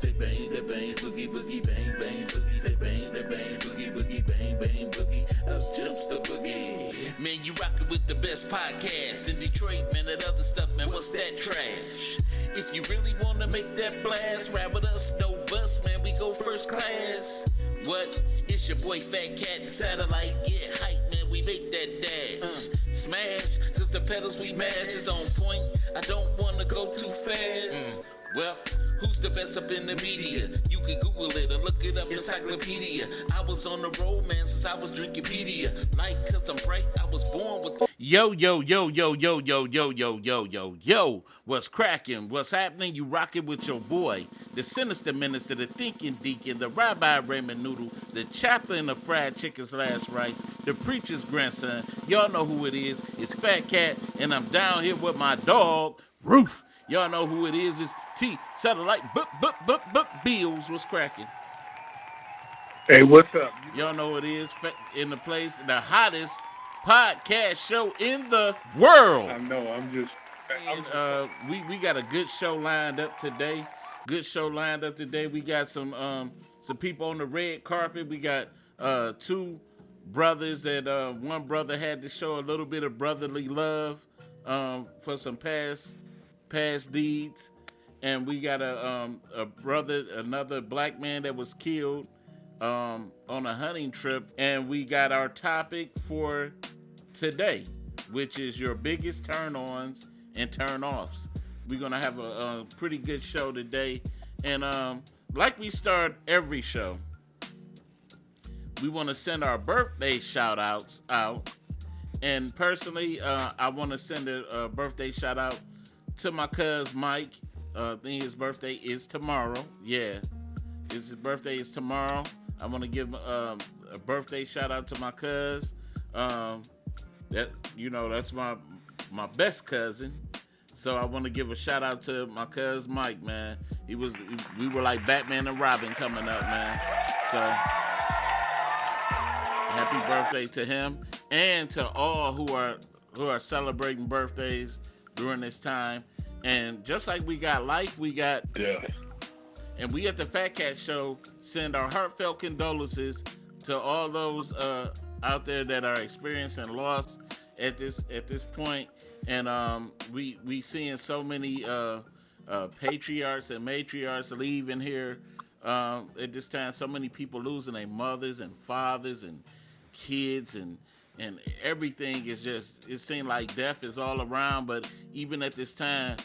say bang, that bang, boogie, boogie, bang, bang, boogie, say bang, that bang, boogie, boogie, bang, bang, boogie, up jumps the boogie. Man, you rockin' with the best podcast in Detroit, man, that other stuff, man, what's that trash? If you really wanna make that blast, ride with us, no bus, man, we go first class. What? It's your boy Fat Cat, the satellite, get hype, man, we make that dash. Smash, cause the pedals we mash is on point, I don't wanna go too fast. Well, who's the best up in the media? You can Google it or look it up, encyclopedia. I was on the road, man, since I was drinking pedia. Like, cause I'm bright, I was born with... Yo, what's cracking? What's happening? You rocking with your boy, the sinister minister, the thinking deacon, the Rabbi Raymond Noodle, the chaplain of fried chicken's last rites, the preacher's grandson. Y'all know who it is. It's Fat Cat, and I'm down here with my dog, Roof. Y'all know who it is. It's T Satellite Bills. What's cracking? Hey, what's up? Y'all know it is in the place, the hottest podcast show in the world. I know. And we got a good show lined up today. We got some people on the red carpet. We got two brothers that one brother had to show a little bit of brotherly love for some past deeds, and we got a brother, another black man that was killed on a hunting trip, and we got our topic for today, which is your biggest turn-ons and turn-offs. We're gonna have a pretty good show today, and like we start every show, we want to send our birthday shout-outs out, and personally, I want to send a birthday shout-out to my cuz Mike. I think his birthday is tomorrow. Yeah, his birthday is tomorrow. I want to give a birthday shout out to my cuz. That's my best cousin. So I want to give a shout out to my cuz Mike, man. We were like Batman and Robin coming up, man. So happy birthday to him and to all who are celebrating birthdays during this time. And just like we got life, we got death. And we at the Fat Cat Show send our heartfelt condolences to all those out there that are experiencing loss at this point. And we seeing so many patriarchs and matriarchs leaving here at this time. So many people losing their mothers and fathers and kids and everything is just, it seems like death is all around. But even at this time,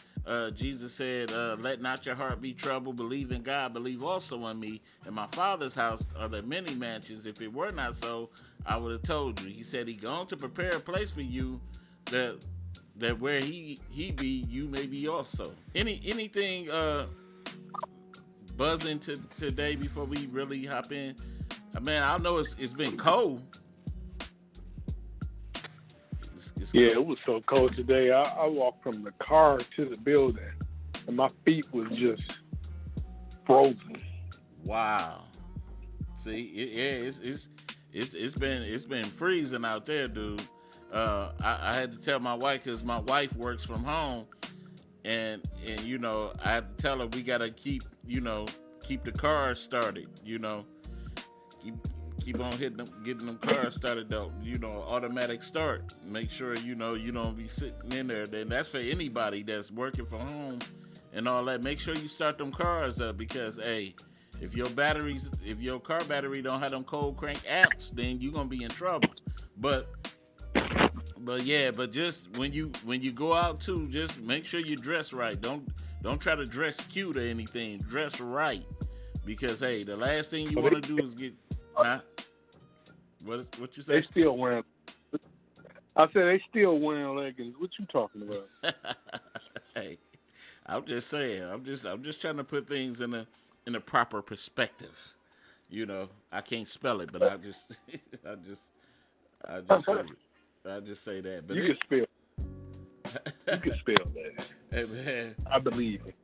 Jesus said, let not your heart be troubled, believe in God, believe also in me. In my Father's house are there many mansions. If it were not so, I would have told you. He said he going to prepare a place for you that where he be, you may be also. Anything buzzing today before we really hop in? Man, I know it's been cold. Yeah, it was so cold today. I walked from the car to the building, and my feet was just frozen. Wow. See, it's been freezing out there, dude. I had to tell my wife, because my wife works from home, and I had to tell her we gotta keep the cars started. Keep on getting them cars started though. Automatic start. Make sure you don't be sitting in there. Then that's for anybody that's working from home and all that. Make sure you start them cars up, because hey, if your car battery don't have them cold crank amps, then you're gonna be in trouble. But just when you go out too, just make sure you dress right. Don't try to dress cute or anything. Dress right, because hey, the last thing you want to do is get. Huh? What you say? They still wearing. I said they still wearing leggings. What you talking about? Hey, I'm just saying. I'm just trying to put things in a proper perspective. I can't spell it, but I just say that. But you can spell. You can spell that. Hey man, I believe it.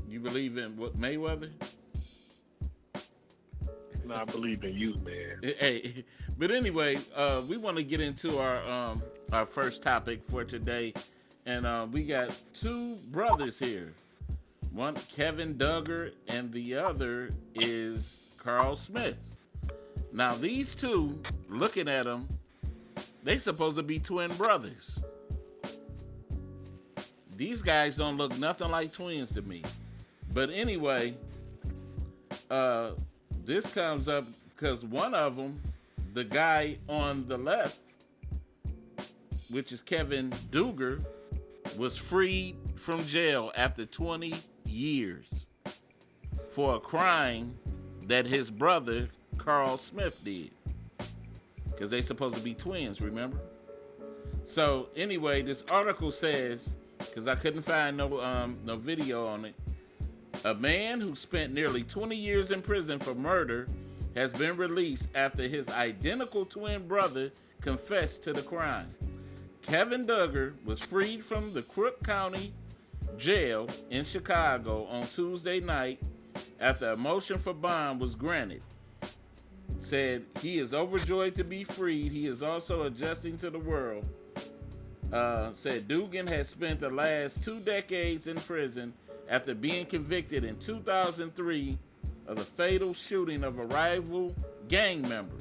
You believe in what, Mayweather? No, I believe in you, man. Hey, but anyway, we want to get into our first topic for today, and we got two brothers here. One Kevin Duggar, and the other is Carl Smith. Now these two, looking at them, they supposed to be twin brothers. These guys don't look nothing like twins to me. But anyway, this comes up because one of them, the guy on the left, which is Kevin Duggar, was freed from jail after 20 years for a crime that his brother Carl Smith did. Because they supposed to be twins, remember? So anyway, this article says, because I couldn't find no video on it, a man who spent nearly 20 years in prison for murder has been released after his identical twin brother confessed to the crime. Kevin Duggar was freed from the Cook County Jail in Chicago on Tuesday night after a motion for bond was granted. Said he is overjoyed to be freed. He is also adjusting to the world. Said Dugan has spent the last 2 decades in prison after being convicted in 2003 of the fatal shooting of a rival gang member.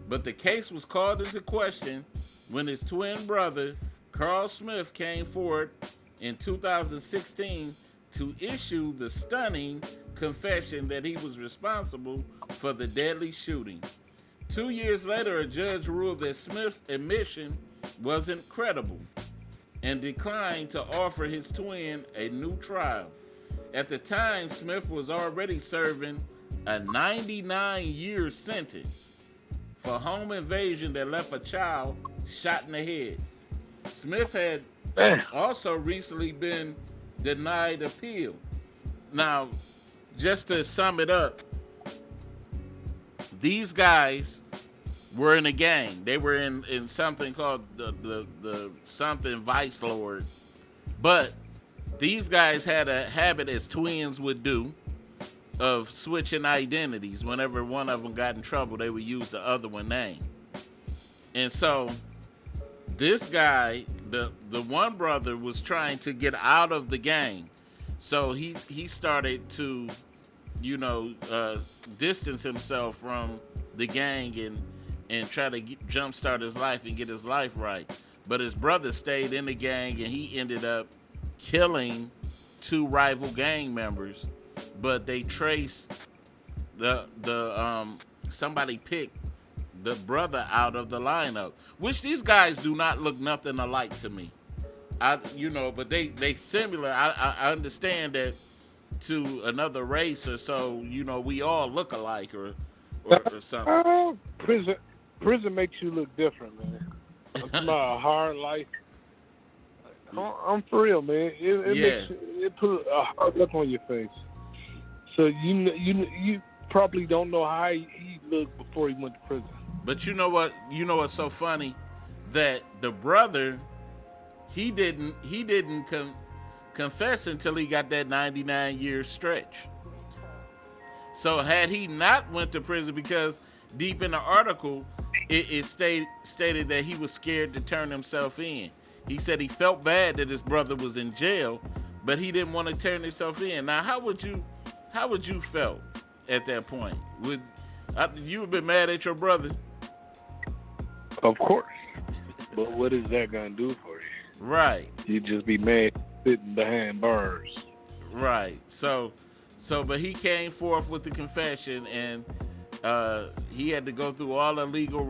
But the case was called into question when his twin brother, Carl Smith, came forward in 2016 to issue the stunning confession that he was responsible for the deadly shooting. 2 years later, a judge ruled that Smith's admission wasn't credible and declined to offer his twin a new trial. At the time, Smith was already serving a 99-year sentence for home invasion that left a child shot in the head. Smith had also recently been denied appeal. Now, just to sum it up, these guys were in a gang. They were in something called the something Vice Lord. But these guys had a habit, as twins would do, of switching identities. Whenever one of them got in trouble, they would use the other one's name. And so this guy, the one brother, was trying to get out of the gang. So he started to, distance himself from the gang and try to jumpstart his life and get his life right. But his brother stayed in the gang, and he ended up killing 2 rival gang members. But they traced somebody picked the brother out of the lineup, which these guys do not look nothing alike to me. But they similar. I understand that to another race or so, we all look alike or something. Prison makes you look different, man. It's not a hard life. I'm for real, man. It put a hard look on your face. So you probably don't know how he looked before he went to prison. But you know what? You know what's so funny? That the brother, he didn't confess until he got that 99-year stretch. So had he not went to prison, because deep in the article, it stated that he was scared to turn himself in. He said he felt bad that his brother was in jail, but he didn't want to turn himself in. Now, how would you felt at that point? Would you have been mad at your brother? Of course. But what is that gonna do for you? Right. You just be mad sitting behind bars. Right. So, but he came forth with the confession, and he had to go through all the legal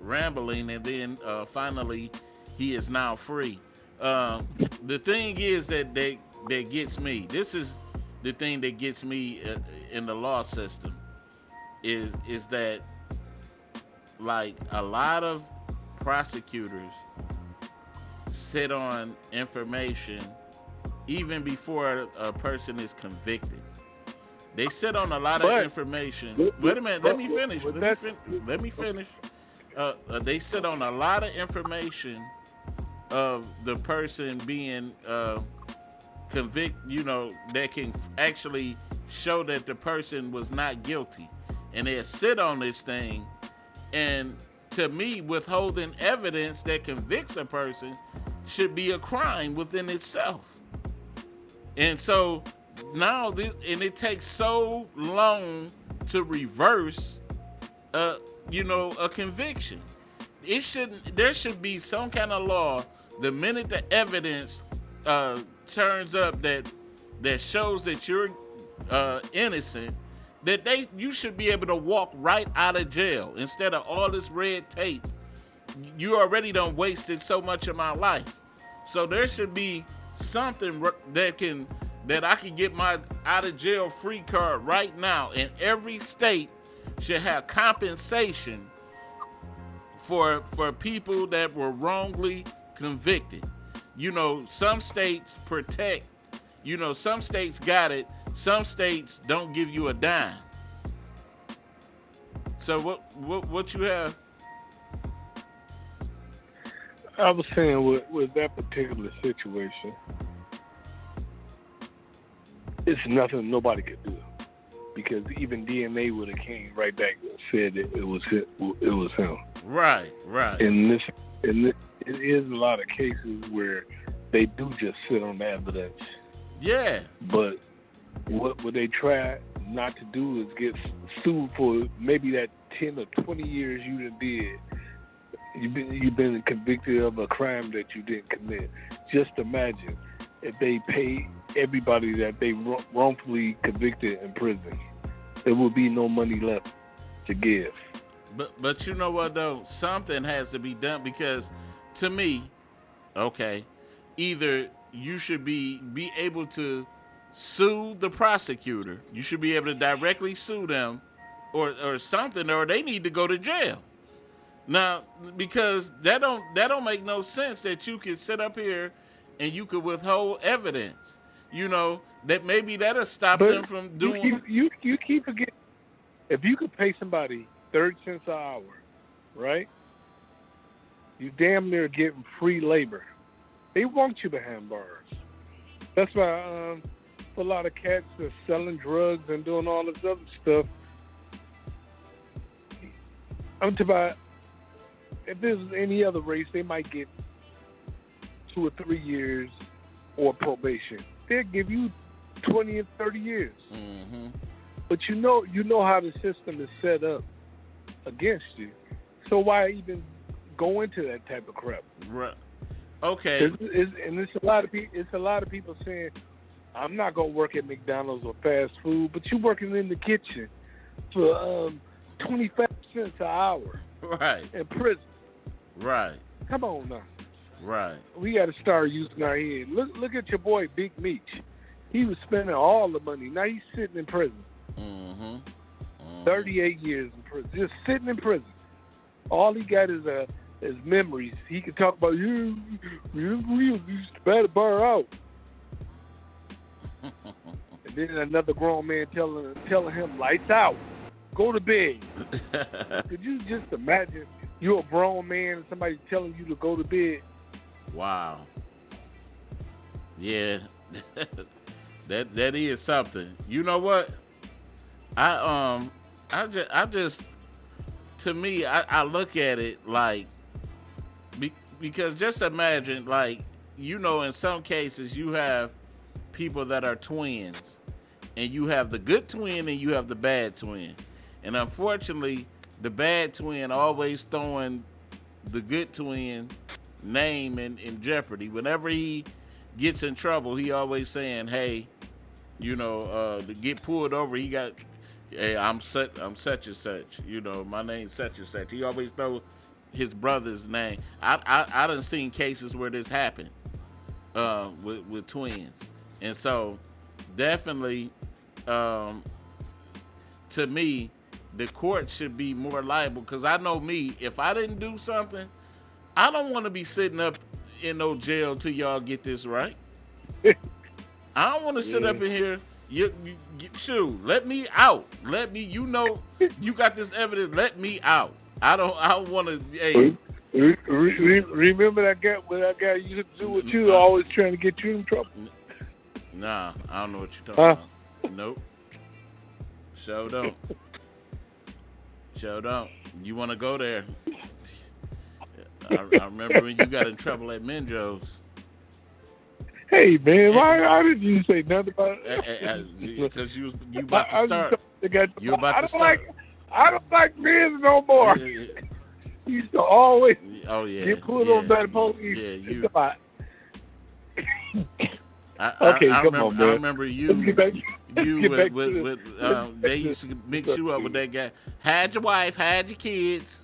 rambling, and then finally he is now free. The thing is that gets me. This is the thing that gets me in the law system is that, like, a lot of prosecutors sit on information even before a person is convicted. They sit on a lot of information. Wait a minute, let me finish. Let me finish. They sit on a lot of information of the person being convicted, that can actually show that the person was not guilty. And they sit on this thing, and to me, withholding evidence that convicts a person should be a crime within itself. And so now and it takes so long to reverse, uh, a conviction. It shouldn't. There should be some kind of law. The minute the evidence turns up that shows that you're innocent, that you should be able to walk right out of jail instead of all this red tape. You already done wasted so much of my life, so there should be something that I can get my out of jail free card right now, and every state should have compensation for people that were wrongly convicted. Some states protect. Some states got it. Some states don't give you a dime. So what you have? I was saying with that particular situation, it's nothing nobody could do, because even DNA would have came right back and said that it was him. Right. And it is a lot of cases where they do just sit on the evidence. Yeah. But what they try not to do is get sued for maybe that 10 or 20 years you done did. You've been convicted of a crime that you didn't commit. Just imagine if they pay everybody that they wrongfully convicted in prison. There will be no money left to give. But you know what though? Something has to be done, because to me, okay, either you should be able to sue the prosecutor. You should be able to directly sue them, or something, or they need to go to jail. Now, because that don't make no sense that you could sit up here and you could withhold evidence. That maybe that'll stop them from doing. You keep forgetting, if you could pay somebody 30 cents an hour, right? You damn near getting free labor. They want you behind bars. That's why for a lot of cats that's selling drugs and doing all this other stuff, I'm talking about, if this was any other race, they might get 2 or 3 years or probation. They'll give you 20 and 30 years. Mm-hmm. But you know how the system is set up against you. So why even go into that type of crap? Right. Okay. It's a lot of people saying, I'm not gonna work at McDonald's or fast food, but you're working in the kitchen for 25 cents an hour. Right. In prison. Right. Come on now. Right. We got to start using our head. Look at your boy Big Meech. He was spending all the money. Now he's sitting in prison. Mm-hmm. Mm-hmm. 38 years in prison. Just sitting in prison. All he got is memories. He can talk about, you used to bat a bar out. And then another grown man telling him, lights out. Go to bed. Could you just imagine you're a grown man and somebody telling you to go to bed? Wow. Yeah. that is something. You know what? I just to me, I look at it like, because just imagine, like, in some cases you have people that are twins, and you have the good twin and you have the bad twin. And unfortunately, the bad twin always throwing the good twin name in jeopardy. Whenever he gets in trouble, he always saying, hey, to get pulled over, he got, hey, I'm such and such. My name's such and such. He always throw his brother's name. I done seen cases where this happened with twins. And so definitely, to me, the court should be more liable, because I know me, if I didn't do something, I don't want to be sitting up in no jail till y'all get this right. I don't want to sit up in here. Shoot, let me out. Let me, you got this evidence. Let me out. I don't want to. Hey, remember that guy used to do with you, always trying to get you in trouble. Nah, I don't know what you're talking about. Nope. Sure don't. Sure don't. You want to go there? I remember when you got in trouble at Menjo's. Hey man, why did you say nothing about it? Because you about to start. You about to start. I don't like men no more. You used to always get pulled on by the police. Yeah, I remember you. They used to mix you up with that guy. Had your wife, had your kids.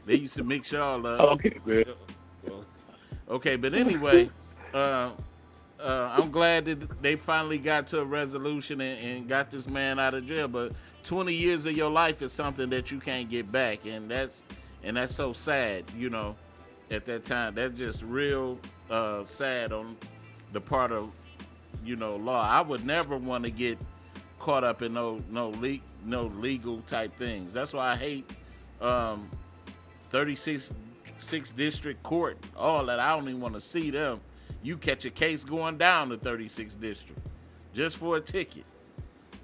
They used to mix y'all up. Okay, man. Okay, but anyway, I'm glad that they finally got to a resolution and got this man out of jail. But 20 years of your life is something that you can't get back, and that's so sad. At that time, that's just real sad on the part of law. I would never want to get caught up in no legal type things. That's why I hate 36th District Court. All that, I don't even want to see them. You catch a case going down to 36th District just for a ticket.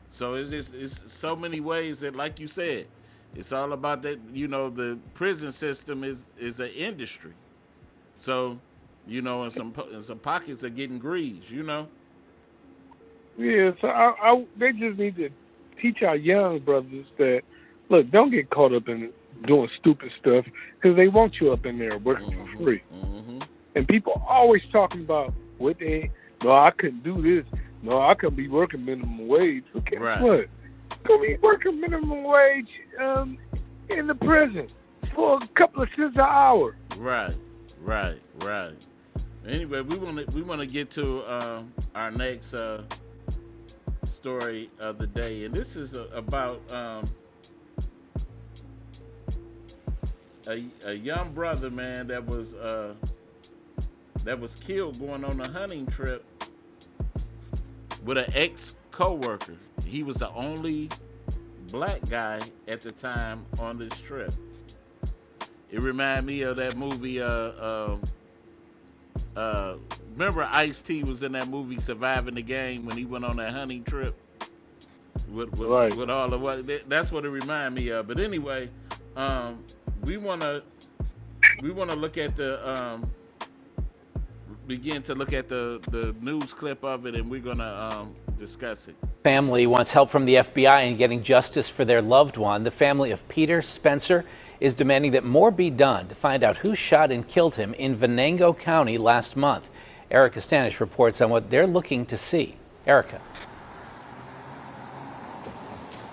So it's so many ways that, like you said, it's all about that. The prison system is an industry. So, in some pockets are getting greased. Yeah, so they just need to teach our young brothers that, look, don't get caught up in doing stupid stuff because they want you up in there working for free. Mm-hmm. And people always talking about no, I couldn't do this. No, I couldn't be working minimum wage. But guess what? Could be working minimum wage in the prison for a couple of cents an hour. Right. Anyway, we want to get to our next story of the day, and this is about a young brother, man, that was killed going on a hunting trip with an ex-coworker. He was the only black guy at the time on this trip. It reminded me of that movie. Remember Ice-T was in that movie Surviving the Game when he went on that hunting trip with all of what. That's what it reminded me of. But anyway, we wanna look at begin to look at the news clip of it, and we're gonna discuss it. Family wants help from the FBI in getting justice for their loved one. The family of Peter Spencer is demanding that more be done to find out who shot and killed him in Venango County last month. Erica Stanish reports on what they're looking to see. Erica.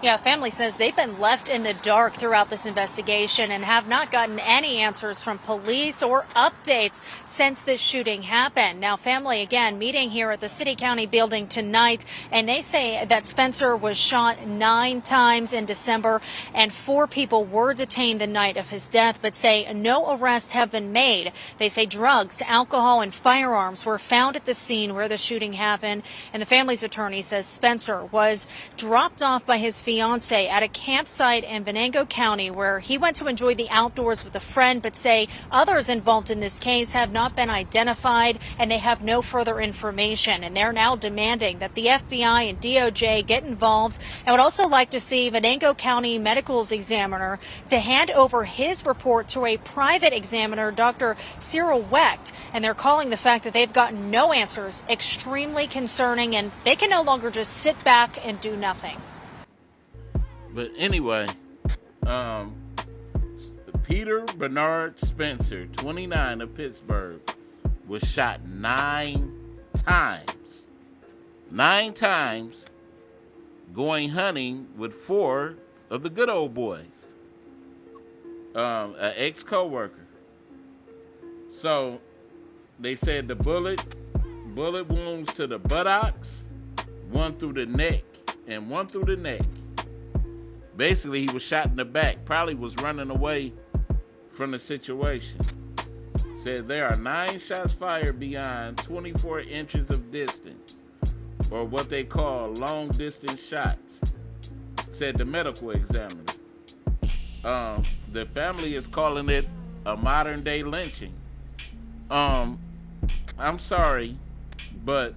Yeah, family says they've been left in the dark throughout this investigation and have not gotten any answers from police or updates since this shooting happened. Now, family, again, meeting here at the City County building tonight, and they say that Spencer was shot 9 times in December, and 4 people were detained the night of his death, but say no arrests have been made. They say drugs, alcohol, and firearms were found at the scene where the shooting happened, and the family's attorney says Spencer was dropped off by his fiance at a campsite in Venango County where he went to enjoy the outdoors with a friend, but say others involved in this case have not been identified and they have no further information. And they're now demanding that the FBI and DOJ get involved and would also like to see Venango County Medical's examiner to hand over his report to a private examiner, Dr. Cyril Wecht. And they're calling the fact that they've gotten no answers extremely concerning, and they can no longer just sit back and do nothing. But anyway, Peter Bernard Spencer, 29 of Pittsburgh, was shot 9 times. 9 times going hunting with 4 of the good old boys. An ex-coworker. So they said the bullet wounds to the buttocks, 1 through the neck, and 1 through the neck. Basically, he was shot in the back. Probably was running away from the situation. Said there are 9 shots fired beyond 24 inches of distance, or what they call long distance shots, said the medical examiner. The family is calling it a modern day lynching. I'm sorry, but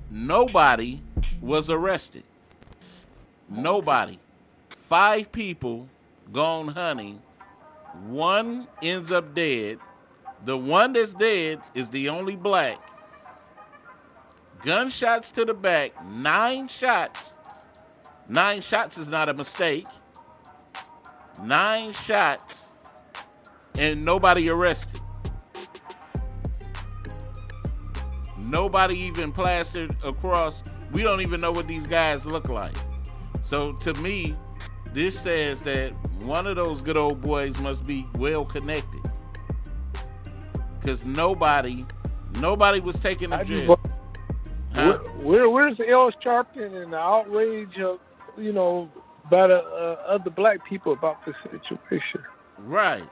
nobody was arrested. Nobody. 5 people gone hunting. 1 ends up dead. The one that's dead is the only black. gunshots to the back, 9 shots. 9 shots is not a mistake. 9 shots, and nobody arrested. Nobody even plastered across. We don't even know what these guys look like. So to me, this says that one of those good old boys must be well connected, because nobody was taken to jail. Huh? Where's L. Sharpton and the outrage of, by the other black people about this situation? Right.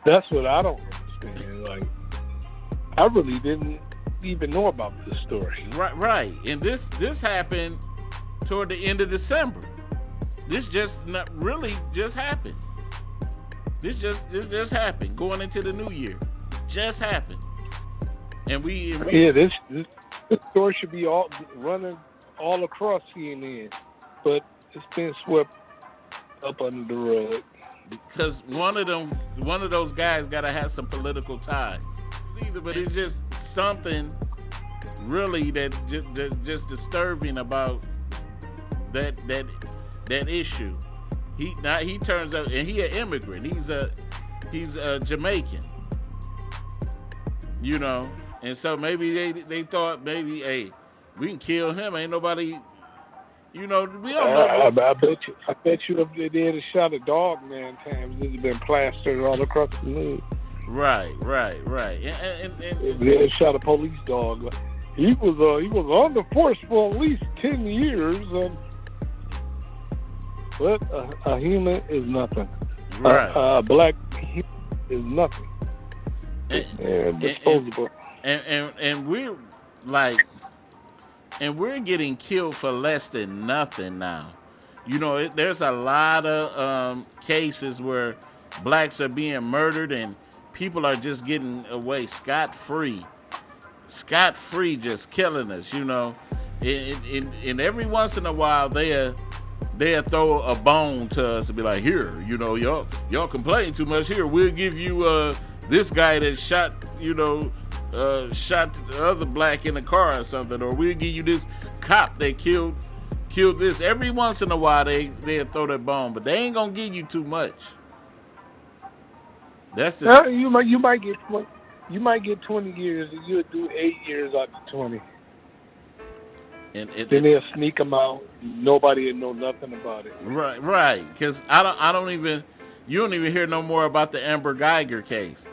That's what I don't understand. Like, I really didn't even know about this story. Right. And this happened toward the end of December. This just not really just happened. This just happened going into the new year. Just happened. And we this story should be running all across CNN, but it's been swept up under the rug. Because one of those guys got to have some political ties. But it's just something really that just disturbing about that issue. He turns out, and he an immigrant. He's a Jamaican. And so maybe they thought maybe, hey, we can kill him. Ain't nobody, we don't know. I bet you if they had shot a dog 9 times, it's been plastered all across the moon. Right. And they had shot a police dog. He was on the force for at least 10 years, but a human is nothing. Right. A black human is nothing. And disposable. And we're like, and we're getting killed for less than nothing now. There's a lot of cases where blacks are being murdered and people are just getting away scot-free, just killing us. And every once in a while they'll throw a bone to us and be like, here, y'all complain too much. Here, we'll give you this guy that shot the other black in the car or something, or we'll give you this cop that killed this. Every once in a while they'll throw that bone, but they ain't gonna give you too much. That's it. You might get 20 years, and you'll do 8 years out of 20. And then they'll sneak them out. Nobody will know nothing about it. Right. Because you don't even hear no more about the Amber Geiger case.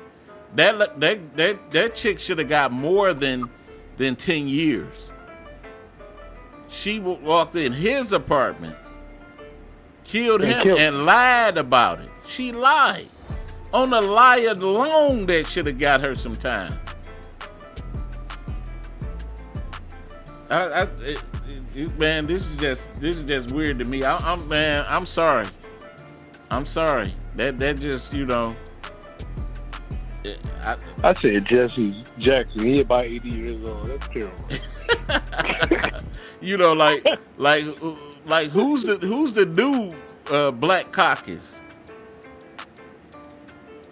That chick should have got more than 10 years. She walked in his apartment, killed him, and lied about it. She lied. On the lie alone, that should have got her some time. Man, this is just weird to me. I'm sorry. That just I said Jesse Jackson. He about 80 years old. That's terrible. like who's the new Black Caucus?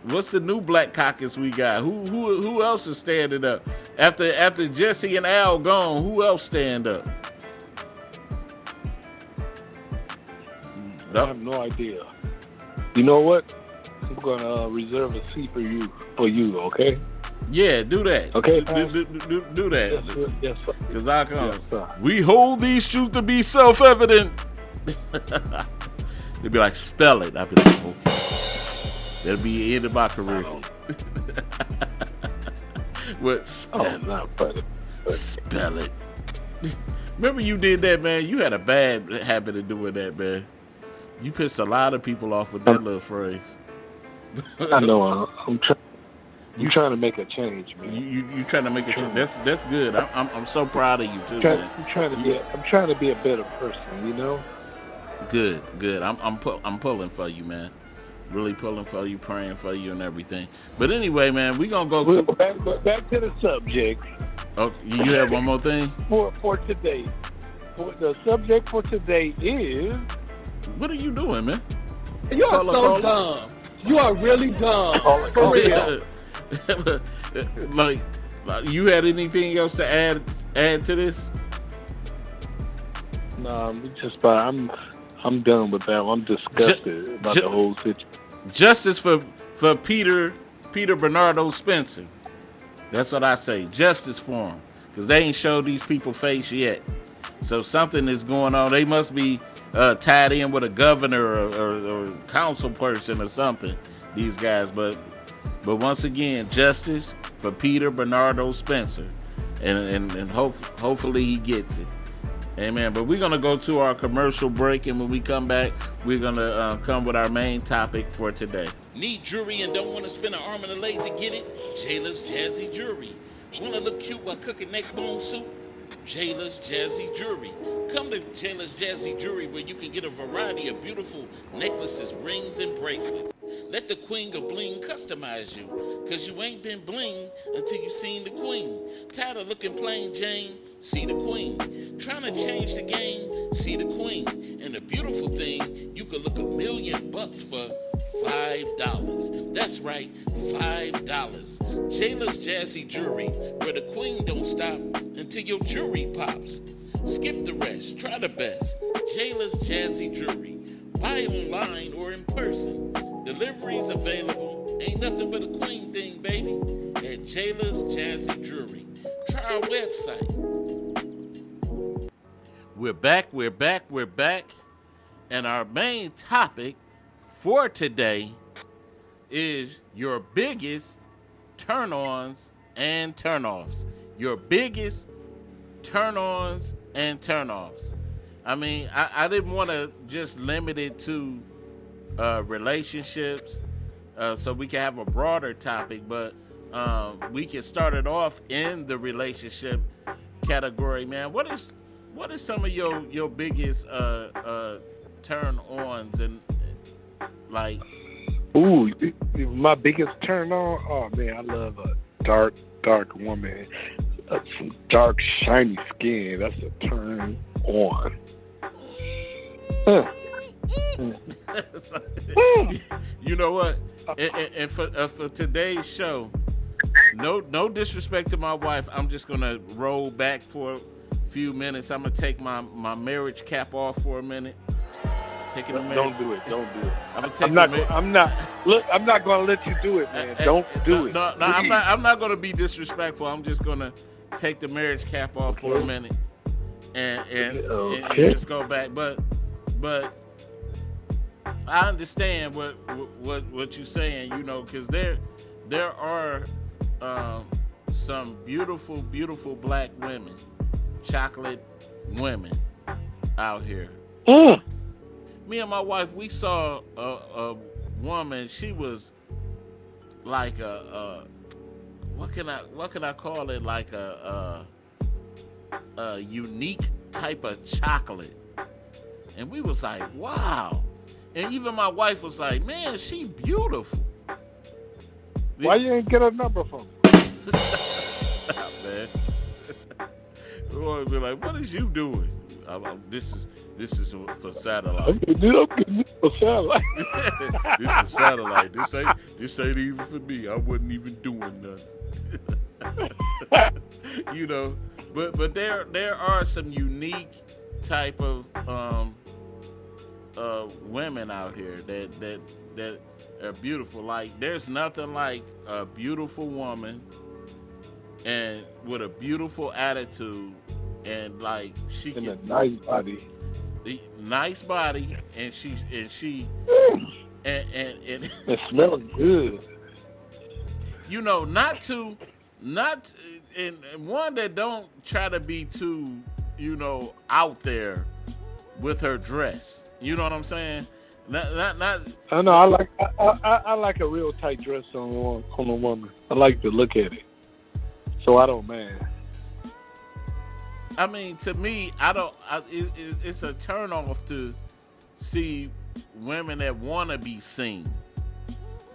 What's the new Black Caucus we got? Who else is standing up? After Jesse and Al gone, who else stand up? I have no idea. You know what? I'm gonna reserve a seat for you. Okay? Yeah, do that. Okay. Do that. Yes, sir. Because I come. Yes, we hold these truths to be self-evident. They'd be like, spell it. I'd be like, okay. That'll be the end of my career. What? Spell it. Remember you did that, man? You had a bad habit of doing that, man. You pissed a lot of people off with that little phrase. I know. I'm trying to make a change, man. You trying to make a change? That's good. I'm so proud of you too, man. I'm trying to be a better person. Good. I'm pulling for you, man. Really pulling for you, praying for you, and everything. But anyway, man, we gonna go back to the subject. Oh, you have one more thing for today. The subject for today is. What are you doing, man? You are so dumb. You are really dumb. For real. Like, you had anything else to add add to this? No, I'm done with that one. I'm disgusted about the whole situation. Justice for Peter Bernardo Spencer. That's what I say. Justice for him, because they ain't showed these people face yet. So something is going on. They must be tied in with a governor or council person or something. These guys, but once again, justice for Peter Bernardo Spencer, and hopefully he gets it. Amen. But we're gonna go to our commercial break, and when we come back, we're gonna come with our main topic for today. Need jewelry and don't want to spend an arm and a leg to get it? Jayla's Jazzy Jewelry. Want to look cute while cooking neck bone soup? Jayla's Jazzy Jewelry. Come to Jayla's Jazzy Jewelry, where you can get a variety of beautiful necklaces, rings, and bracelets. Let the queen of bling customize you, because you ain't been bling until you seen the queen. Tired of looking plain Jane? See the queen. Trying to change the game? See the queen. And the beautiful thing, you could look $1 million for $5. That's right, $5. Jayla's Jazzy Jewelry, where the queen don't stop until your jewelry pops. Skip the rest, try the best. Jayla's Jazzy Jewelry. Buy online or in person. Deliveries available. Ain't nothing but a queen thing, baby. At Jayla's Jazzy Jewelry. Try our website. We're back. And our main topic for today is your biggest turn-ons and turn-offs. Your biggest turn-ons and turn-offs. I mean, I didn't want to just limit it to relationships, so we can have a broader topic, but we can start it off in the relationship category, man. What is some of your biggest turn-ons and like? Ooh, my biggest turn-on? Oh, man, I love a dark woman. Some dark, shiny skin. That's a turn-on. You know what? And for today's show, no disrespect to my wife, I'm just gonna roll back for a few minutes. I'm gonna take my marriage cap off for a minute. Don't do it. I'm not gonna let you do it, man. Don't do it. No, I'm not gonna be disrespectful. I'm just gonna take the marriage cap off for a minute and just go back. But I understand what you're saying, you know, because there are some beautiful black women, chocolate women out here. Me and my wife, we saw a woman. She was like a what can I call it? Like a unique type of chocolate, and we was like, wow. And even my wife was like, man, she beautiful. Why you ain't get a number from me? Stop, man. We always be like, what is you doing? This is for satellite. I'm getting for satellite. This is satellite. This ain't even for me. I wasn't even doing nothing. You know, but there are some unique type of women out here that are beautiful. Like, there's nothing like a beautiful woman and with a beautiful attitude, and like she and can, a nice body. Nice body, and she and it smells good. You know, not and one that don't try to be too, you know, out there with her dress. You know what I'm saying? Not. I know. I like a real tight dress on a woman. I like to look at it, so I don't mind. I mean, to me, it's a turn off to see women that want to be seen,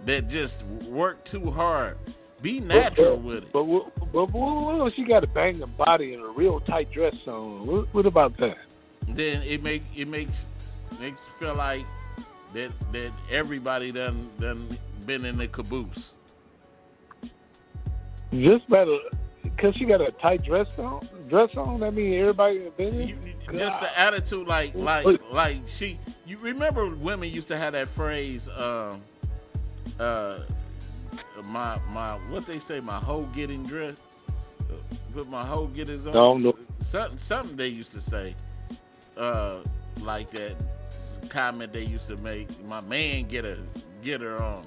that just work too hard. Be natural with it. But what if she got a banging body and a real tight dress on? What about that? Then it makes you feel like that everybody done been in the caboose. Just better because she got a tight dress on. dress on, I mean, everybody just the attitude, like she. You remember women used to have that phrase, my what they say, my hoe getting dressed. Put my hoe getters on. don't know. Something they used to say, like that comment they used to make. My man get her on,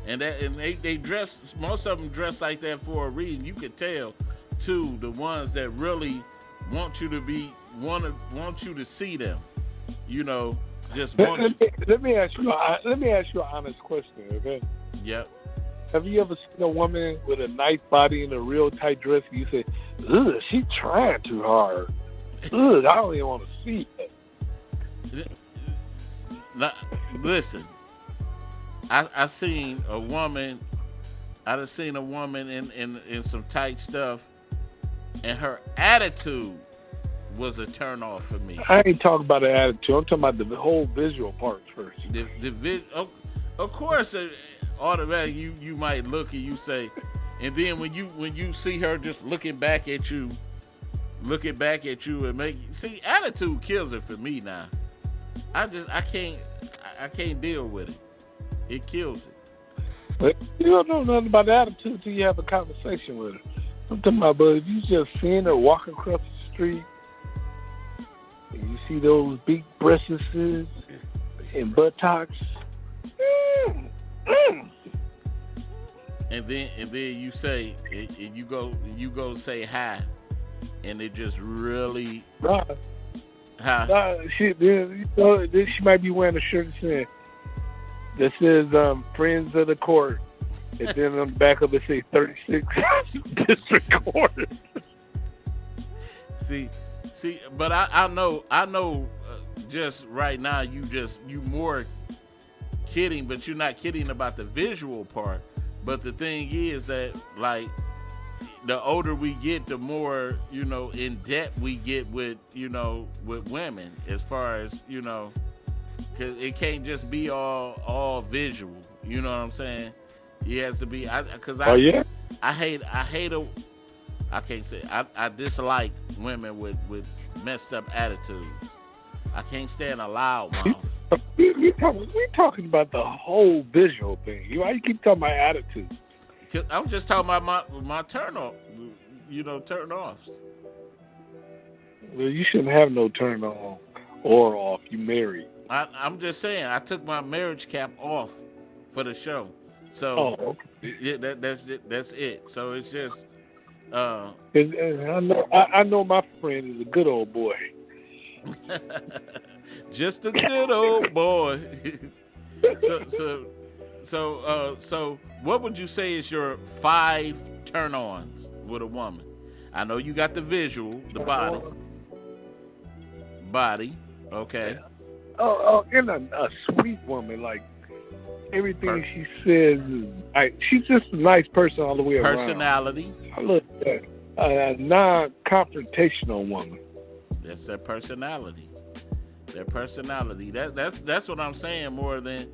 and they dress. Most of them dress like that for a reason. You could tell, too, the ones that really want you to see them. You know, just want. Let me ask you an honest question, okay? Yep. Have you ever seen a woman with a nice body in a real tight dress and you say, ugh, she's trying too hard. Ugh, I don't even want to see it. Now, listen, I seen a woman. I done seen a woman in some tight stuff, and her attitude was a turn off for me. I ain't talking about the attitude. I'm talking about the whole visual part first. Of course. Automatically, you might look and you say, and then when you see her just looking back at you and attitude kills it for me now. I can't deal with it. It kills it. But you don't know nothing about the attitude until you have a conversation with her. I'm talking about, but if you just seeing her walk across the street and you see those big breasts and buttocks. And then you say, and you go say hi, and it just really. She might be wearing a shirt that says "Friends of the Court," and then on the back of it say 36 District Court. See, but I know. Just right now, you more kidding, but you're not kidding about the visual part. But the thing is that, like, the older we get, the more, in depth we get with women, as far as, because it can't just be all visual. You know what I'm saying? It has to be, I dislike women with messed up attitudes. I can't stand a loud mouth. We're talking about the whole visual thing. Why you keep talking about attitude? I'm just talking about my turn off, turn offs. Well, you shouldn't have no turn on or off. You married. I'm just saying, I took my marriage cap off for the show. So that's it. So it's just. I know my friend is a good old boy. Just a good old boy. So what would you say is your 5 turn-ons with a woman? I know you got the visual, the body, okay. And a sweet woman, like everything she says is she's just a nice person all the way around. Personality. I look at a non-confrontational woman. That's their personality. That's what I'm saying. More than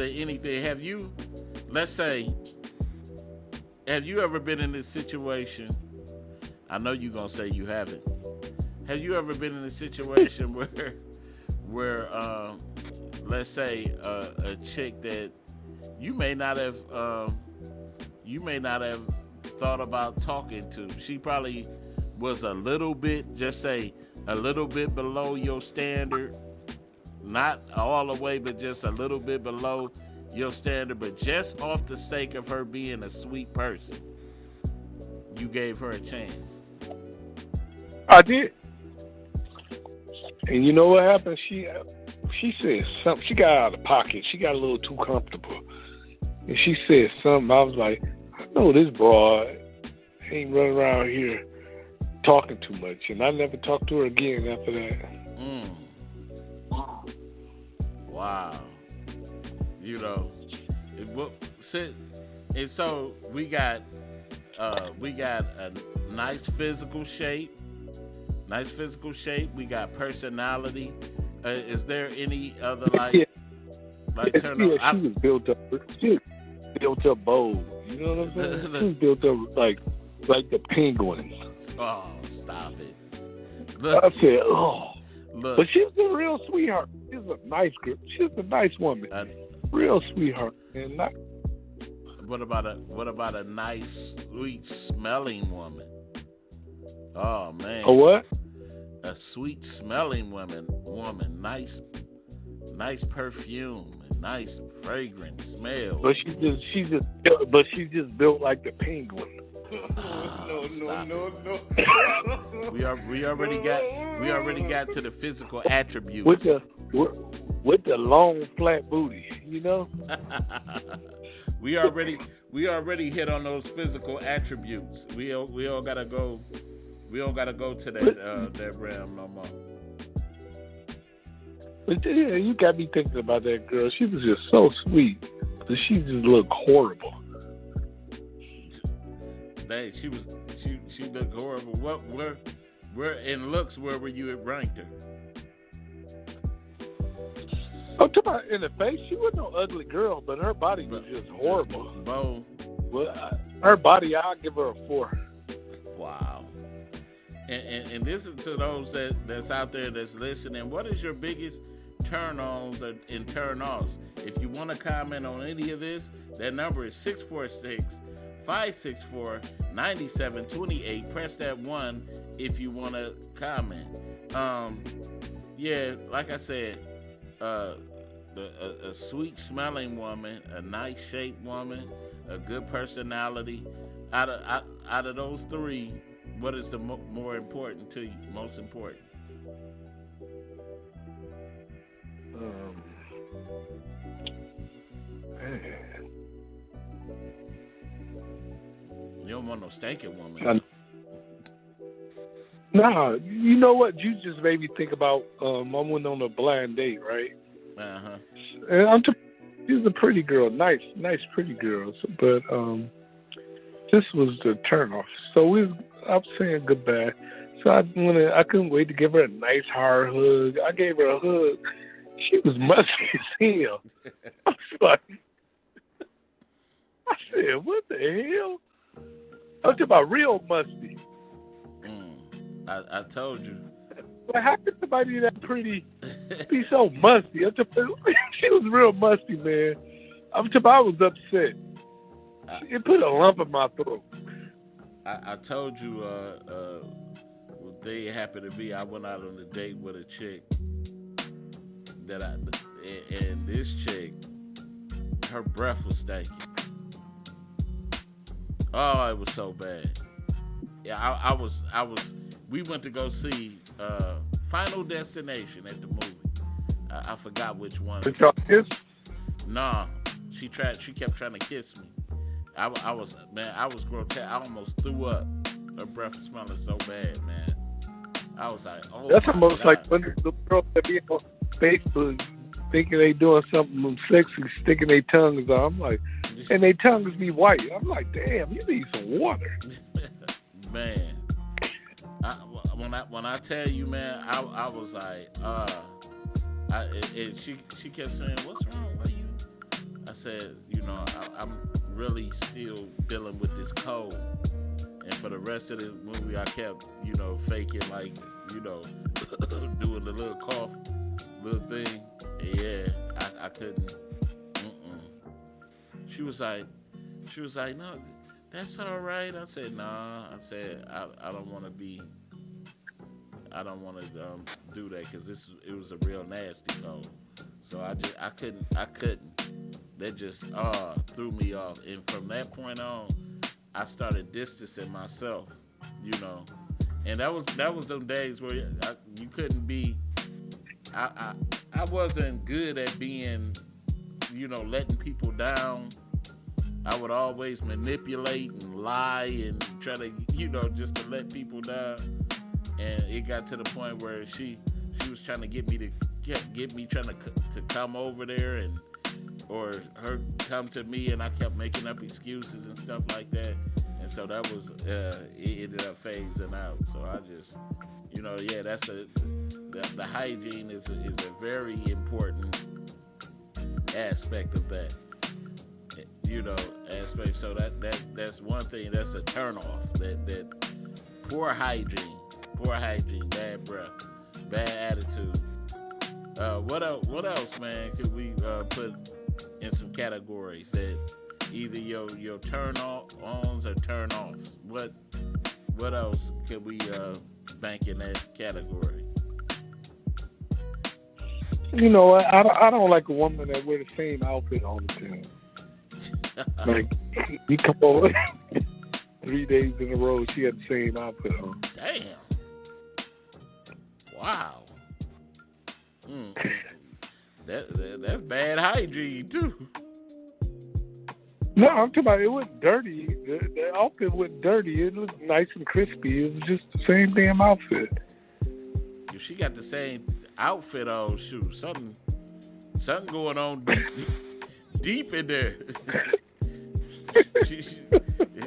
anything, have you ever been in this situation? I know you're gonna say you haven't. Have you ever been in a situation where let's say a chick that you may not have thought about talking to, she probably was a little bit below your standard, not all the way, but just a little bit below your standard, but just off the sake of her being a sweet person, you gave her a chance. I did. And you know what happened? She said something. She got out of pocket. She got a little too comfortable. And she said something. I was like, I know this broad ain't running around here talking too much. And I never talked to her again after that. Wow. And so we got a nice physical shape. We got personality. Is there any other turn on? She was built up. She was built up bold. You know what I'm saying? She was built up like the penguins. Oh, stop it. I said, oh. Look. But she's a real sweetheart. She's a nice girl. She's a nice woman. Real sweetheart. And not. What about a nice, sweet smelling woman? Oh man. A what? A sweet smelling woman. Nice perfume, nice fragrant smell. But she's just built like the penguin. No. We already got to the physical attributes. With the long flat booty, you know. we already hit on those physical attributes. We don't gotta go to that realm no more. But yeah, you got me thinking about that girl. She was just so sweet, but she just looked horrible. Dang, she looked horrible. Where in looks, where were you ranked her? I'm talking about in the face. She wasn't no ugly girl, but her body was just horrible. Well, her body, I'll give her a 4. Wow. And listen to those that's out there that's listening. What is your biggest turn-ons and turn-offs? If you want to comment on any of this, that number is 646-564-9728. Press that 1 if you want to comment. Yeah, like I said, a sweet-smelling woman, a nice-shaped woman, a good personality. Out of those 3, what is the more important to you? Most important? You don't want no stinking woman. Nah, you know what? You just made me think about. I went on a blind date, right? And she's a pretty girl, nice, pretty girl. But this was the turnoff. So I'm saying goodbye. So I couldn't wait to give her a nice hard hug. I gave her a hug. She was musty as hell. I was like, I said, what the hell? I'm talking about real musty. I told you. Like, how could somebody that pretty be so musty? She was real musty, man. I was upset. It put a lump in my throat. I told you what day it happened to be. I went out on a date with a chick and this chick, her breath was stinking. Oh, it was so bad. Yeah, we went to go see Final Destination at the movie. I forgot which one. Did y'all kiss? Nah, she kept trying to kiss me. I was grotesque. I almost threw up. Her breath was smelling so bad, man. I was like, oh, that's my almost God. like when the girls that be on Facebook thinking they doing something sexy, sticking their tongues out. I'm like, and their tongues be white. I'm like, damn, you need some water. Man, when I tell you, man, I was like, and she kept saying, what's wrong with you? I said, I'm really still dealing with this cold. And for the rest of the movie, I kept, faking like, doing the little cough, little thing. And yeah, I couldn't. She was like, no, that's all right. I said, nah. I said, I don't want to do that because it was a real nasty cold. So I couldn't. That just threw me off. And from that point on, I started distancing myself, And that was them days where you couldn't be. I wasn't good at being, letting people down. I would always manipulate and lie and try to, just to let people down. And it got to the point where she was trying to get me to come over there or her come to me, and I kept making up excuses and stuff like that. And so that was it ended up phasing out. So I just, that's the hygiene is a very important aspect of that. Aspect. So that's one thing. That's a turnoff. That poor hygiene poor hygiene, bad breath, bad attitude. What else, man? Could we put in some categories that either your turn ons or turn offs? What else could we bank in that category? You know what? I don't like a woman that wear the same outfit all the time. Like, you come over 3 days in a row, she had the same outfit on. Damn. Wow. That's bad hygiene too. No, I'm talking about it wasn't dirty. The outfit wasn't dirty. It looked nice and crispy. It was just the same damn outfit. If she got the same outfit on, shoot, something going on deep in there.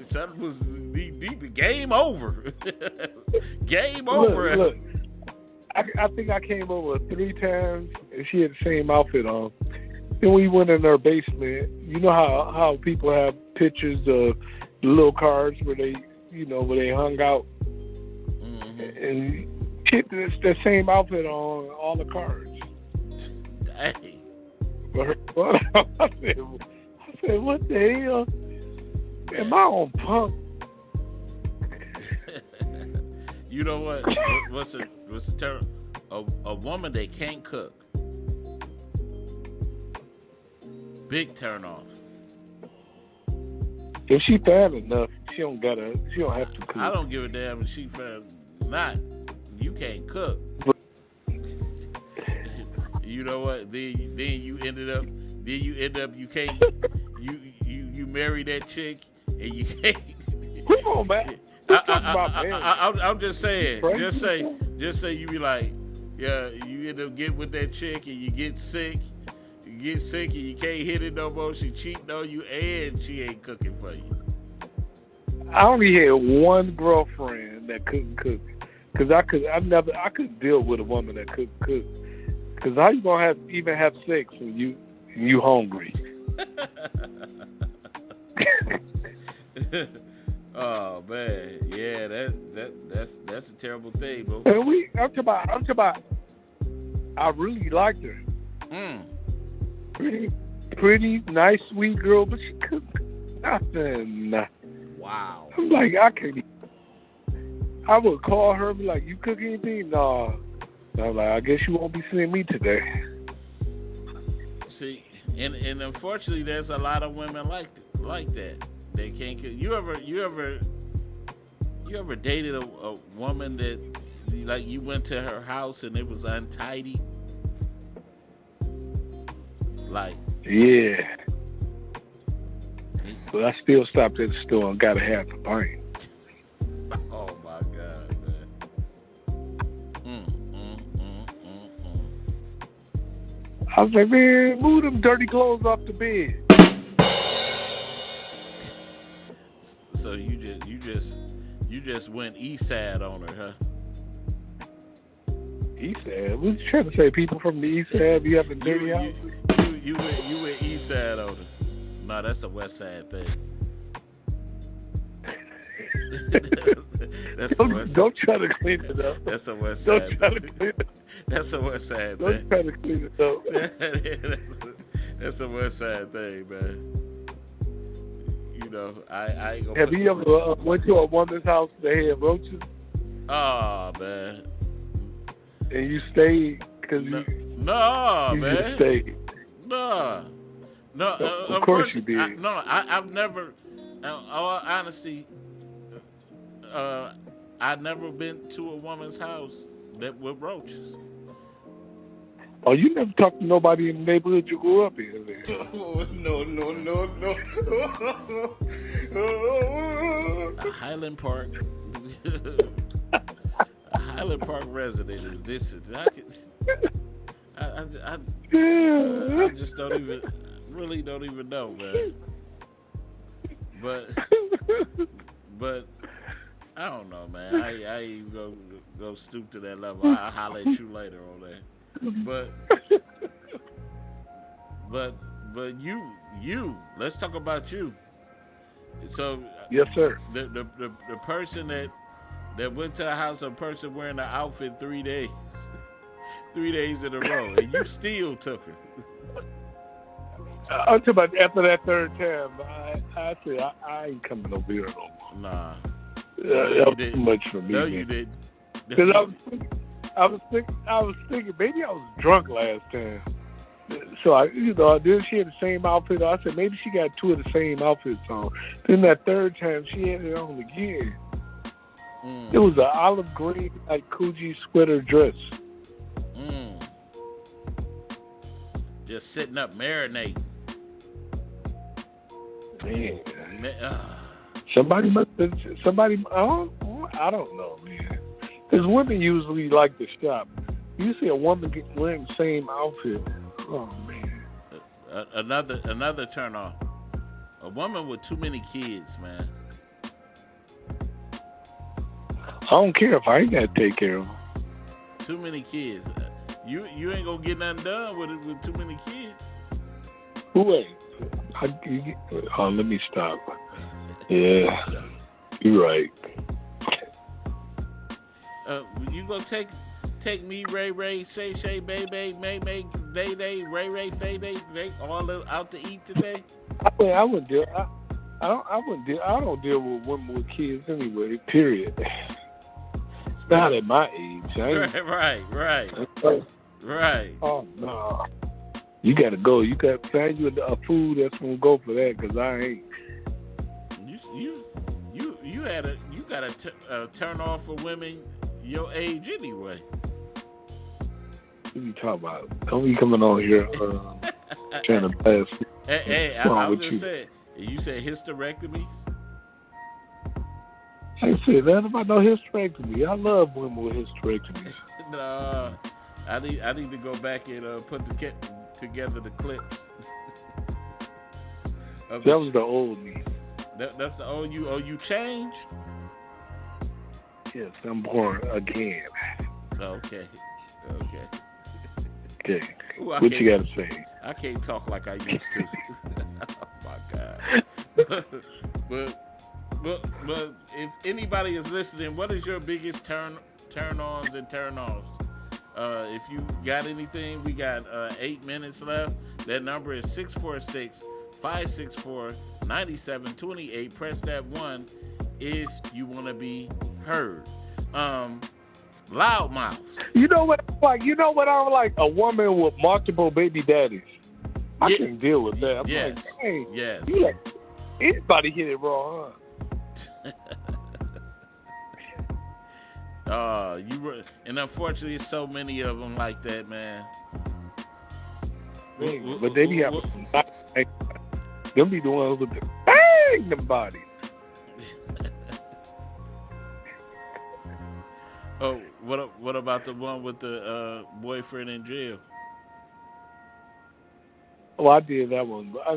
Something was deep. Game over. Game over. Look, I think I came over 3 times and she had the same outfit on. Then we went in her basement. You know how people have pictures of the little cars where they hung out. Mm-hmm. And she had the same outfit on all the cars. Dang. I said, what the hell? Am I on punk? You know what? What's the term? A woman that can't cook. Big turn off. If she fat enough, she don't have to cook. I don't give a damn if she fat not. You can't cook. You know what? Then you end up you can't you marry that chick and you can't. Come on, man. I'm just saying. Just say you be like, yeah, you end up getting with that chick and you get sick. You get sick and you can't hit it no more. She cheating on you and she ain't cooking for you. I only had one girlfriend that couldn't cook, cause I couldn't deal with a woman that couldn't cook. Cause how you gonna even have sex when you hungry? Oh man, yeah, that's a terrible thing, bro. And I'm talking about. I really liked her. Pretty, nice, sweet girl, but she couldn't nothing. Wow. I'm like, I would call her and be like, you cook anything? No. I'm like, I guess you won't be seeing me today. See, and unfortunately, there's a lot of women like that. They can't cook. You ever dated a woman that, like, you went to her house and it was untidy? Like, yeah. But I still stopped at the store and got a half a pint. Oh my God, man. I was like, man, move them dirty clothes off the bed. So you just went east side on her, huh? East side? What you trying to say? People from the east side be having dirty houses? You went east side on her. No, that's a west side thing. Don't try to clean it up. That's a west side thing. That's a west side thing. Don't try to clean it up. That's a west side thing, man. You know, I ain't gonna. Have you ever went to a woman's house that had roaches? Oh man. And you stayed because you man. Just stayed. No. Of course you did. I've never. In all honesty, I've never been to a woman's house that with roaches. Oh, you never talked to nobody in the neighborhood you grew up in? No. A Highland Park resident is this. I just don't even know, man. But I don't know, man. I ain't go stoop to that level. I'll holler at you later on that. But you. Let's talk about you. So yes, sir. The person that that went to the house of a person wearing an outfit 3 days. 3 days in a row, and you still took her. I'm talking about after that third time. I said I ain't coming over here no more. Nah, that was too much for me. No, man. you didn't. Because I was thinking maybe I was drunk last time. So then she had the same outfit. I said maybe she got two of the same outfits on. Then that third time she had it on again. It was an olive green like Coogee sweater dress. Just sitting up marinating. Man. Somebody must have, I don't know, man. Because women usually like to shop. You see a woman wearing the same outfit. Oh, man. Another turn off. A woman with too many kids, man. I don't care if I ain't got to take care of them. Too many kids. You ain't gonna get nothing done with too many kids. Wait. Let me stop. Yeah, you're right. You gonna take me, Ray, Shay, Baby, May, Day, Ray, Fay, they all out to eat today? I wouldn't deal. I don't deal with women with kids anyway. Period. Not at my age. Right. Oh no. You gotta go. You gotta find you a food that's gonna go for that. Cause I ain't. You gotta turn off for women your age anyway. What are you talking about? Don't be coming on here trying to pass. Hey, I was just saying. You said hysterectomies. I said that about no hysterectomy. I love women with hysterectomies. No, I need to go back and put together the clips. That was the old me. That's the old you. Oh, you changed? Yes, I'm born again. Okay. Okay. Ooh, what you got to say? I can't talk like I used to. Oh my God. But if anybody is listening, what is your biggest turn-ons and turn-offs? If you got anything, we got 8 minutes left. That number is 646-564-9728. Press that 1 if you want to be heard. Loudmouth. You know what I'm like? A woman with multiple baby daddies. I can deal with that. I'm like, hey, you like, anybody hit it wrong, huh? And unfortunately, so many of them like that, man. But they be having some. Them be the ones with the bang them bodies. Oh, what about the one with the boyfriend in jail? Oh, I did that one. I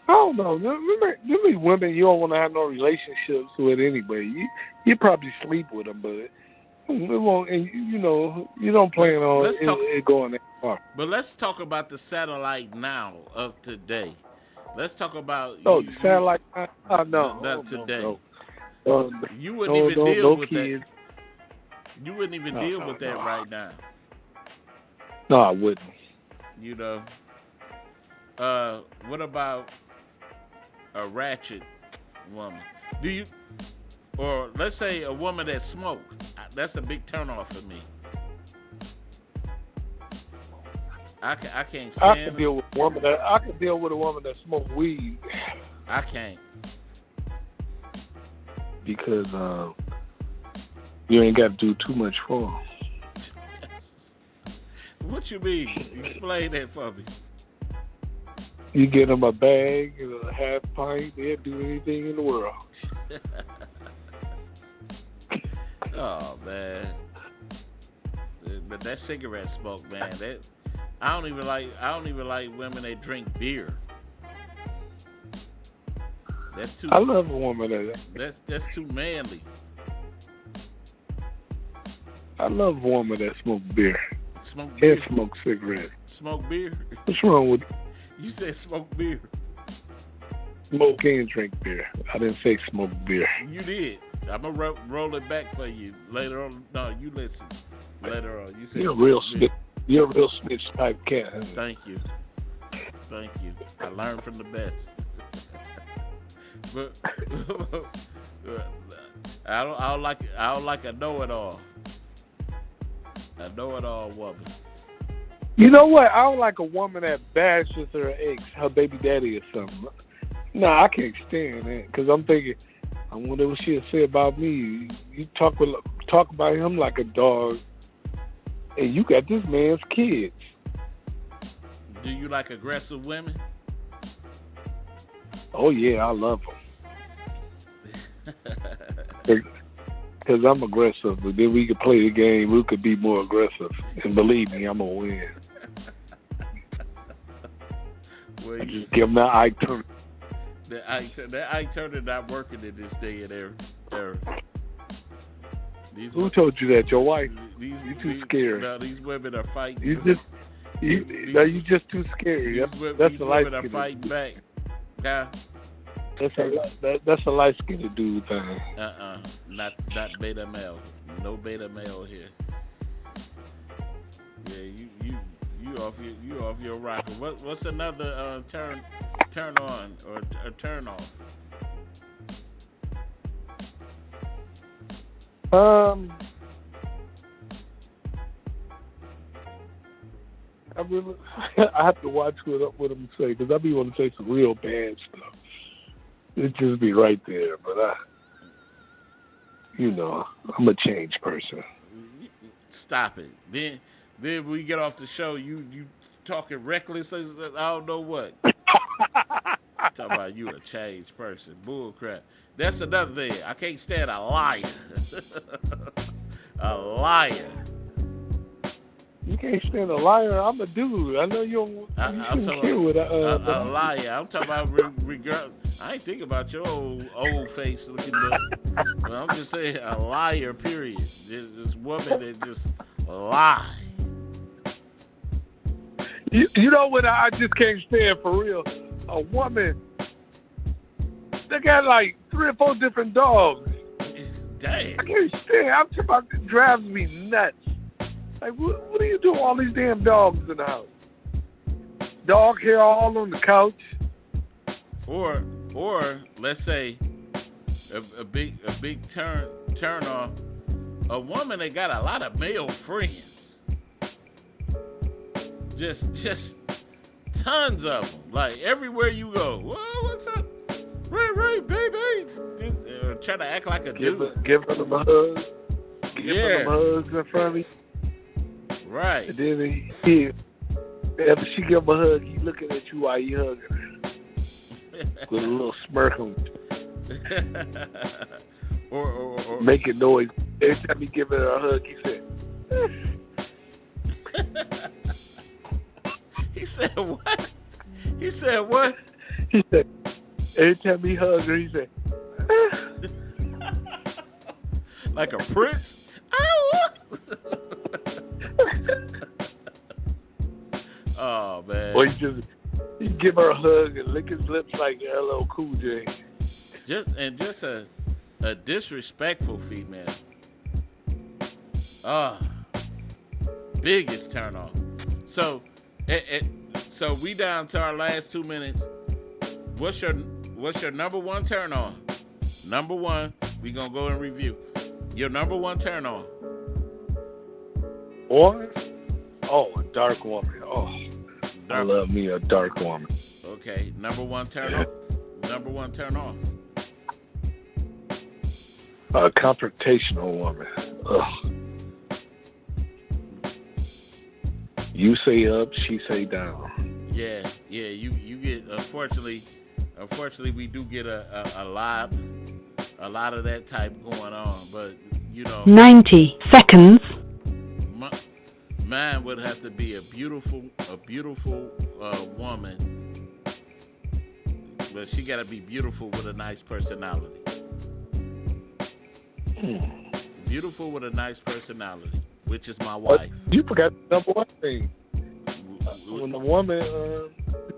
don't know. Remember, these women you don't want to have no relationships with anyway. You probably sleep with them, but it won't. And you don't plan on it going that far. But let's talk about the satellite now of today. Let's talk about the satellite. No, today. No. You wouldn't even deal with that. You wouldn't even deal with that right now. No, I wouldn't. You know. What about a ratchet woman? Do you, or let's say a woman that smokes? That's a big turnoff for me. I can't stand. I can deal with a woman that smokes weed. I can't. Because you ain't got to do too much for them. What you mean? Explain that for me. You get them a bag and a half pint, they'll do anything in the world. Oh man, but that cigarette smoke, man. I don't even like women that drink beer. That's too. I love a woman that's too manly. I love a woman that smokes beer. Smoke beer. And smoke cigarettes. Smoke beer. What's wrong with? You said smoke beer. Smoke and drink beer. I didn't say smoke beer. You did. I'm gonna roll it back for you later on. No, you listen later on. You said you're a real snitch type cat. Thank you. I learned from the best. but I don't like a know-it-all. A know-it-all woman. You know what? I don't like a woman that bashes her ex, her baby daddy or something. No, I can't stand that because I'm thinking, I wonder what she'll say about me. You talk about him like a dog, and you got this man's kids. Do you like aggressive women? Oh yeah, I love them. Because I'm aggressive, but then we could play the game. We could be more aggressive, and believe me, I'm gonna win. Well, just give them that Ike Turner. That Ike Turner not working in this day and era. Who told you that? Your wife? You too scary. No, these women are fighting. You just too scary. That's these the women are fighting back. Yeah. That's a light skinned dude thing. Not beta male. No beta male here. Yeah, you off your rocker. What's another turn on or turn off? I have to watch what I'm saying because I be want to say some real bad stuff. It just be right there, but I'm a changed person. Stop it. Then we get off the show, you talking reckless as I don't know what. Talking about you a changed person. Bull crap. That's another thing. I can't stand a liar. A liar. You can't stand a liar. I'm a dude. I know you don't. I'm talking about a liar. I'm talking about regard. I ain't thinking about your old face looking look. But I'm just saying a liar. Period. This woman that just lie. You know what I just can't stand for real? A woman. They got like 3 or 4 different dogs. Damn. I can't stand. I'm talking about it drives me nuts. Like, what do you do with all these damn dogs in the house? Dog hair all on the couch. Or let's say a big turn off. A woman that got a lot of male friends. Just tons of them. Like everywhere you go. Whoa, what's up? Ray, baby. Try to act like a dude. Give them a hug. Give them hugs in front of me. Right. And then after she give him a hug, he looking at you while you hugging her. With a little smirk on or making noise. Every time he give her a hug, he said, He said what? He said what? He said, every time he hugged her, he said, like a prince? Oh, man. Or he give her a hug and lick his lips like LL Cool J. Just a disrespectful female. Biggest turn off. So we down to our last 2 minutes. What's your number one turn on? Number one, we gonna go and review. Your number one turn on. Or? Oh, a dark woman. Oh, I love me a dark woman. Okay, number one turn off. Number one turn off. A confrontational woman. Ugh. You say up, she say down. Yeah. You get. Unfortunately, we do get a lot of that type going on. But 90 seconds. Mine would have to be a beautiful woman, but she got to be beautiful with a nice personality. Beautiful with a nice personality, which is my wife. You forgot the number one thing. When a woman you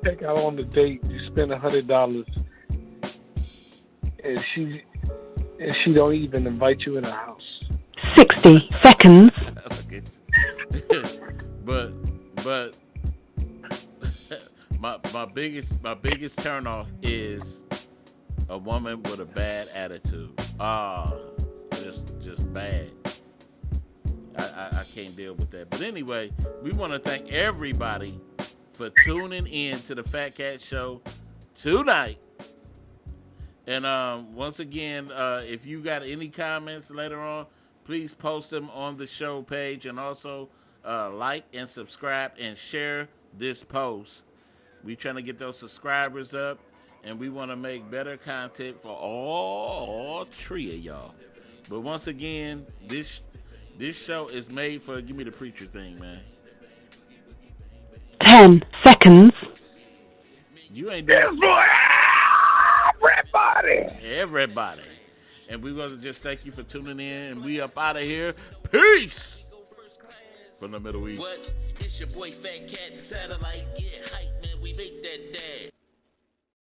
take out on the date, you spend $100, and and she don't even invite you in her house. 60 seconds. but my biggest turnoff is a woman with a bad attitude. Just bad. I can't deal with that. But anyway, we want to thank everybody for tuning in to the Fat Cat Show tonight. And once again, if you got any comments later on, please post them on the show page, and also like and subscribe and share this post. We're trying to get those subscribers up, and we want to make better content for all three of y'all. But once again, this show is made for, give me the preacher thing, man. 10 seconds. You ain't doing everybody. And we want to just thank you for tuning in, and we up out of here. Peace from the Middle East. What? It's your boy Fat Cat, the satellite. Get hype, man. We make that dad.